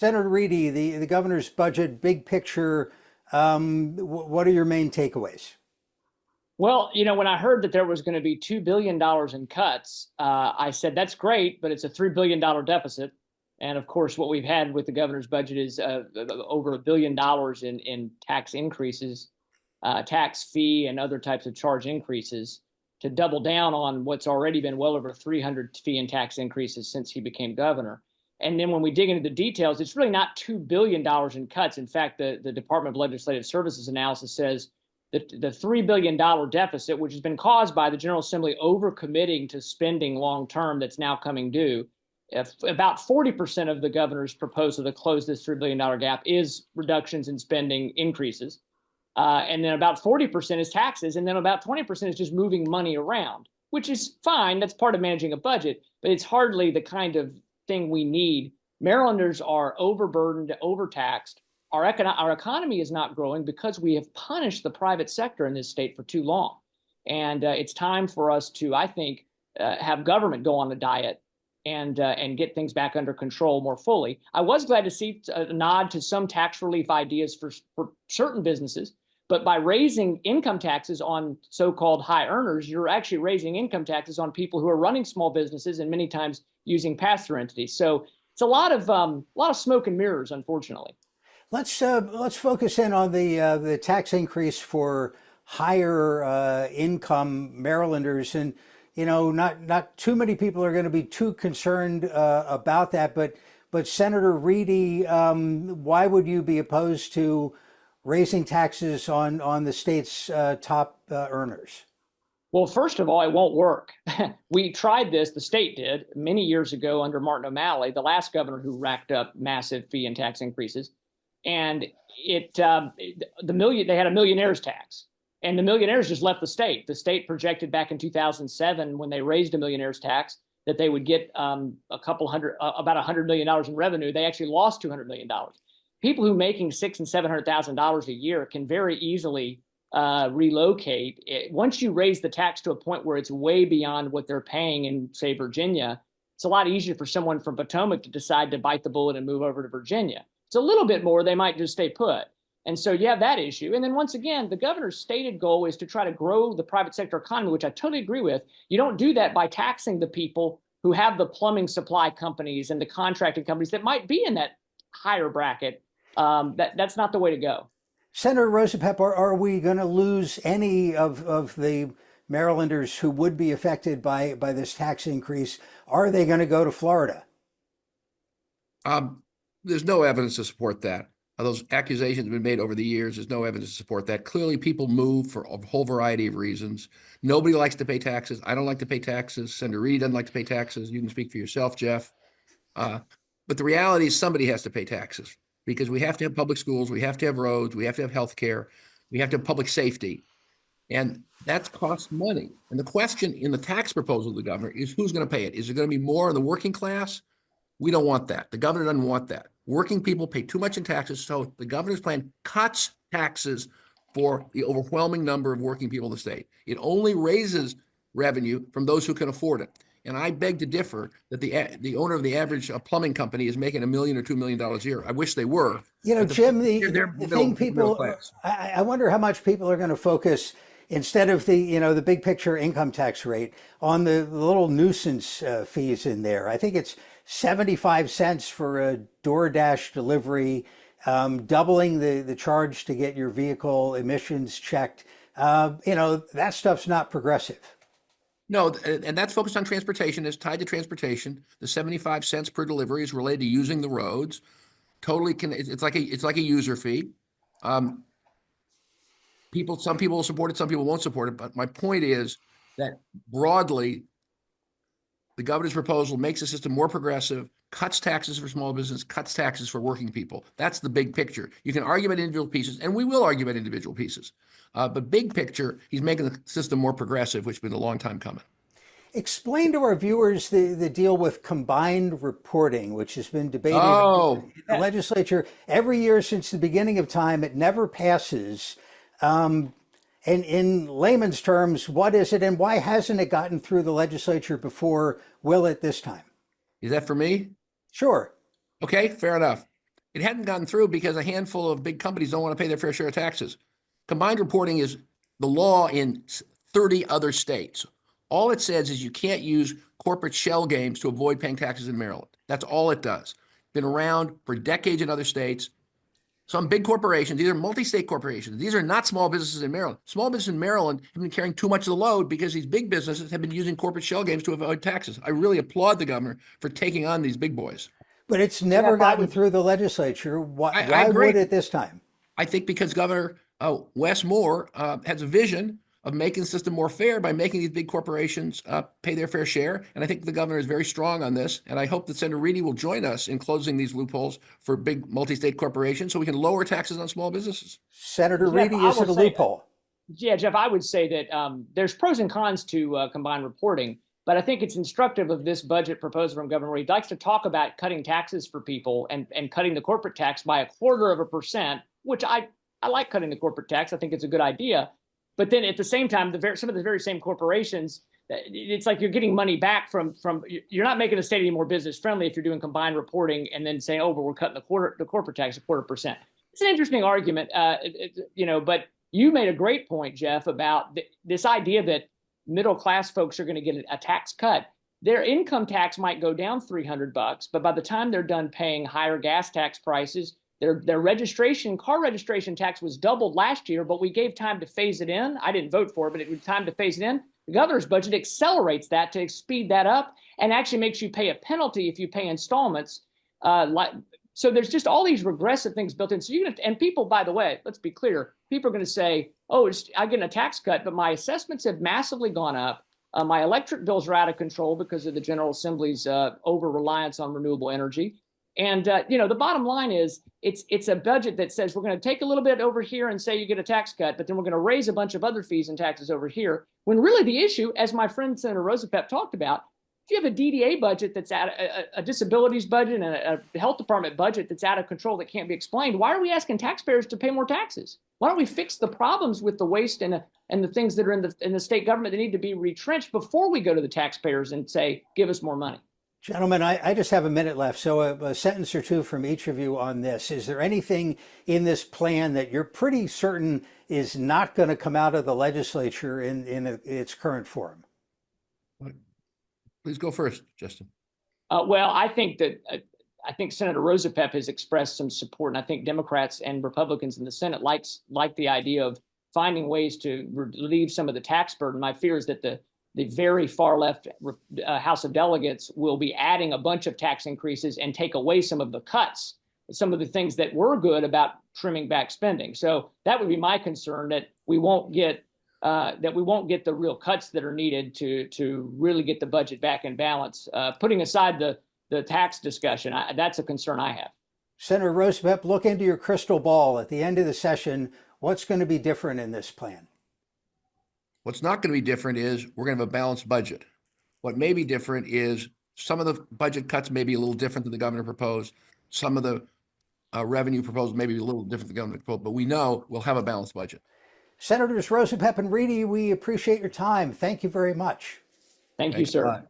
Senator Reedy, the governor's budget, big picture, what are your main takeaways? Well, when I heard that there was going to be $2 billion in cuts, I said, that's great, but it's a $3 billion deficit. And of course, what we've had with the governor's budget is over $1 billion in tax increases, tax fee and other types of charge increases to double down on what's already been well over 300 fee and tax increases since he became governor. And then when we dig into the details, it's really not $2 billion in cuts. In fact, the Department of Legislative Services analysis says that the $3 billion deficit, which has been caused by the General Assembly overcommitting to spending long term that's now coming due, if about 40% of the governor's proposal to close this $3 billion gap is reductions in spending increases. And then about 40% is taxes. And then about 20% is just moving money around, which is fine. That's part of managing a budget, but it's hardly the kind of thing we need. Marylanders are overburdened, overtaxed. Our economy is not growing because we have punished the private sector in this state for too long. And it's time for us to, I think, have government go on a diet and get things back under control more fully. I was glad to see a nod to some tax relief ideas for certain businesses, but by raising income taxes on so-called high earners, you're actually raising income taxes on people who are running small businesses and many times using pass-through entities. So it's a lot of smoke and mirrors, unfortunately. Let's focus in on the tax increase for higher income Marylanders, and not too many people are going to be too concerned about that. But Senator Reedy, why would you be opposed to raising taxes on the state's top earners? Well, first of all, it won't work. We tried this, the state did, many years ago under Martin O'Malley, the last governor who racked up massive fee and tax increases. And they had a millionaire's tax, and the millionaires just left the state. The state projected back in 2007, when they raised a millionaire's tax, that they would get about $100 million in revenue. They actually lost $200 million. People who making $600,000 and $700,000 a year can very easily relocate. Once you raise the tax to a point where it's way beyond what they're paying in, say, Virginia, it's a lot easier for someone from Potomac to decide to bite the bullet and move over to Virginia. It's a little bit more, they might just stay put. And so you have that issue. And then once again, the governor's stated goal is to try to grow the private sector economy, which I totally agree with. You don't do that by taxing the people who have the plumbing supply companies and the contracting companies that might be in that higher bracket. That's not the way to go. Senator Rosapep, are we going to lose any of the Marylanders who would be affected by this tax increase? Are they going to go to Florida? There's no evidence to support that. Those accusations have been made over the years. There's no evidence to support that. Clearly, people move for a whole variety of reasons. Nobody likes to pay taxes. I don't like to pay taxes. Senator Reed doesn't like to pay taxes. You can speak for yourself, Jeff. But the reality is somebody has to pay taxes because we have to have public schools, we have to have roads, we have to have health care, we have to have public safety. And that costs money. And the question in the tax proposal of the governor is who's going to pay it? Is it going to be more in the working class? We don't want that. The governor doesn't want that. Working people pay too much in taxes, so the governor's plan cuts taxes for the overwhelming number of working people in the state. It only raises revenue from those who can afford it. And I beg to differ that the owner of the average plumbing company is making $1 million or $2 million a year. I wish they were. Jim, the thing people, I wonder how much people are going to focus, instead of the big picture income tax rate, on the little nuisance fees in there. I think it's 75 cents for a DoorDash delivery, doubling the charge to get your vehicle emissions checked. That stuff's not progressive. No, and that's focused on transportation. It's tied to transportation. The 75 cents per delivery is related to using the roads. Totally, it's like a user fee. Some people will support it, some people won't support it. But my point is that broadly, the governor's proposal makes the system more progressive, cuts taxes for small business, cuts taxes for working people. That's the big picture. You can argue about individual pieces, and we will argue about individual pieces. But big picture, he's making the system more progressive, which has been a long time coming. Explain to our viewers the deal with combined reporting, which has been debated in the legislature every year since the beginning of time. It never passes. And in layman's terms, what is it and why hasn't it gotten through the legislature before? Will it this time? Is that for me? Sure. Okay, fair enough. It hadn't gotten through because a handful of big companies don't want to pay their fair share of taxes. Combined reporting is the law in 30 other states. All it says is you can't use corporate shell games to avoid paying taxes in Maryland. That's all it does. Been around for decades in other states. Some big corporations, these are multi-state corporations. These are not small businesses in Maryland. Small businesses in Maryland have been carrying too much of the load because these big businesses have been using corporate shell games to avoid taxes. I really applaud the governor for taking on these big boys. But it's never gotten through the legislature. Why would it this time? I think because Governor Wes Moore has a vision of making the system more fair by making these big corporations pay their fair share. And I think the governor is very strong on this. And I hope that Senator Reedy will join us in closing these loopholes for big multi-state corporations so we can lower taxes on small businesses. Senator Reedy, is it a loophole? Yeah, Jeff, I would say that there's pros and cons to combined reporting, but I think it's instructive of this budget proposal from Governor Reedy. He likes to talk about cutting taxes for people and cutting the corporate tax by 1/4%, which I like cutting the corporate tax. I think it's a good idea. But then at the same time, some of the very same corporations, it's like you're getting money back from you're not making the state any more business friendly if you're doing combined reporting and then saying, oh, but we're cutting the corporate tax 1/4%. It's an interesting argument, but you made a great point, Jeff, about this idea that middle class folks are going to get a tax cut. Their income tax might go down $300, but by the time they're done paying higher gas tax prices, their car registration tax was doubled last year, but we gave time to phase it in. I didn't vote for it, but it was time to phase it in. The governor's budget accelerates that to speed that up and actually makes you pay a penalty if you pay installments. So there's just all these regressive things built in. So and people, by the way, let's be clear, people are going to say, oh, I get a tax cut, but my assessments have massively gone up. My electric bills are out of control because of the General Assembly's over-reliance on renewable energy. And, the bottom line is it's a budget that says we're going to take a little bit over here and say you get a tax cut, but then we're going to raise a bunch of other fees and taxes over here. When really the issue, as my friend Senator Rosapep talked about, if you have a DDA budget that's out, a disabilities budget and a health department budget that's out of control that can't be explained, why are we asking taxpayers to pay more taxes? Why don't we fix the problems with the waste and the things that are in the state government that need to be retrenched before we go to the taxpayers and say, give us more money? Gentlemen, I just have a minute left, so a sentence or two from each of you on this. Is there anything in this plan that you're pretty certain is not going to come out of the legislature in its current form? Please go first, Justin. Well, I think Senator Rosapep has expressed some support, and I think Democrats and Republicans in the Senate like the idea of finding ways to relieve some of the tax burden. My fear is that the very far left House of Delegates will be adding a bunch of tax increases and take away some of the cuts, some of the things that were good about trimming back spending. So that would be my concern, that we won't get the real cuts that are needed to really get the budget back in balance. Putting aside the tax discussion, that's a concern I have. Senator Rosapep, look into your crystal ball at the end of the session. What's going to be different in this plan? What's not going to be different is we're going to have a balanced budget. What may be different is some of the budget cuts may be a little different than the governor proposed. Some of the revenue proposed may be a little different than the governor proposed, but we know we'll have a balanced budget. Senators Rosapep and Reedy, we appreciate your time. Thank you very much. Thank you, sir.